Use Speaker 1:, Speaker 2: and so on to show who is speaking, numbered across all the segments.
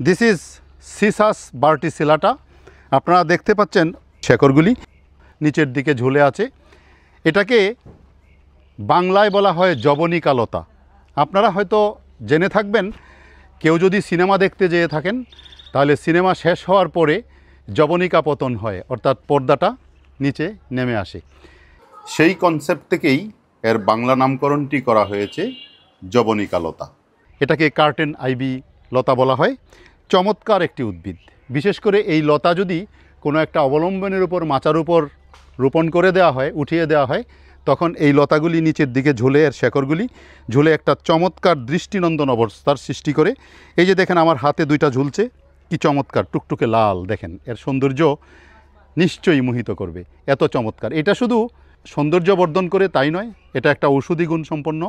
Speaker 1: This is সিসাস ভার্টিসিলাটা। আপনারা দেখতে পাচ্ছেন শেকড়গুলি নিচের দিকে ঝুলে আছে। এটাকে বাংলায় বলা হয় জবনিকা লতা। আপনারা হয়তো জেনে থাকবেন, কেউ যদি সিনেমা দেখতে যেয়ে থাকেন তাহলে সিনেমা শেষ হওয়ার পরে জবনিকা পতন হয়, অর্থাৎ পর্দাটা নিচে নেমে আসে। সেই কনসেপ্ট থেকেই এর বাংলা নামকরণটি করা হয়েছে জবনিকা লতা। এটাকে কার্টেন আইভি লতা বলা হয়। চমৎকার একটি উদ্ভিদ। বিশেষ করে এই লতা যদি কোনো একটা অবলম্বনের উপর, মাচার উপর রোপণ করে দেওয়া হয়, উঠিয়ে দেওয়া হয়, তখন এই লতাগুলি নিচের দিকে ঝুলে, এর শেকড়গুলি ঝুলে একটা চমৎকার দৃষ্টিনন্দন অবস্থার সৃষ্টি করে। এই যে দেখেন আমার হাতে দুইটা ঝুলছে, কি চমৎকার টুকটুকে লাল, দেখেন এর সৌন্দর্য নিশ্চয়ই মোহিত করবে, এত চমৎকার। এটা শুধু সৌন্দর্য বর্ধন করে তাই নয়, এটা একটা ঔষধি গুণ সম্পন্ন।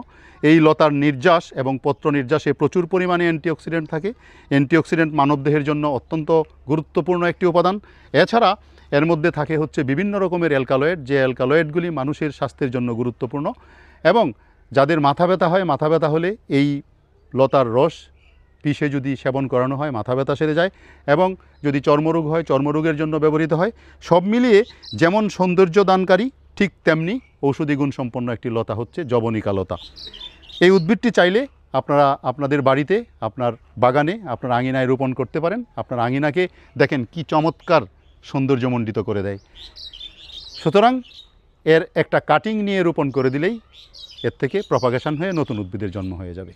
Speaker 1: এই লতার নির্যাস এবং পত্র নির্যাসে প্রচুর পরিমাণে অ্যান্টিঅক্সিডেন্ট থাকে। অ্যান্টিঅক্সিডেন্ট মানবদেহের জন্য অত্যন্ত গুরুত্বপূর্ণ একটি উপাদান। এছাড়া এর মধ্যে থাকে হচ্ছে বিভিন্ন রকমের অ্যালকালয়েড, যে অ্যালকালয়েডগুলি মানুষের স্বাস্থ্যের জন্য গুরুত্বপূর্ণ। এবং যাদের মাথা ব্যথা হয়, মাথা ব্যথা হলে এই লতার রস পিষে যদি সেবন করানো হয়, মাথা ব্যথা সেরে যায়। এবং যদি চর্মরোগ হয়, চর্মরোগের জন্য ব্যবহৃত হয়। সব মিলিয়ে যেমন সৌন্দর্য দানকারী, ঠিক তেমনি ঔষধি গুণ সম্পন্ন একটি লতা হচ্ছে জবনিকা লতা। এই উদ্ভিদটি চাইলে আপনারা আপনাদের বাড়িতে, আপনার বাগানে, আপনার আঙিনায় রোপণ করতে পারেন। আপনার আঙিনাকে দেখেন কি চমৎকার সৌন্দর্যমণ্ডিত করে দেয়। সুতরাং এর একটা কাটিং নিয়ে রোপণ করে দিলেই এর থেকে প্রপাগেশন হয়ে নতুন উদ্ভিদের জন্ম হয়ে যাবে।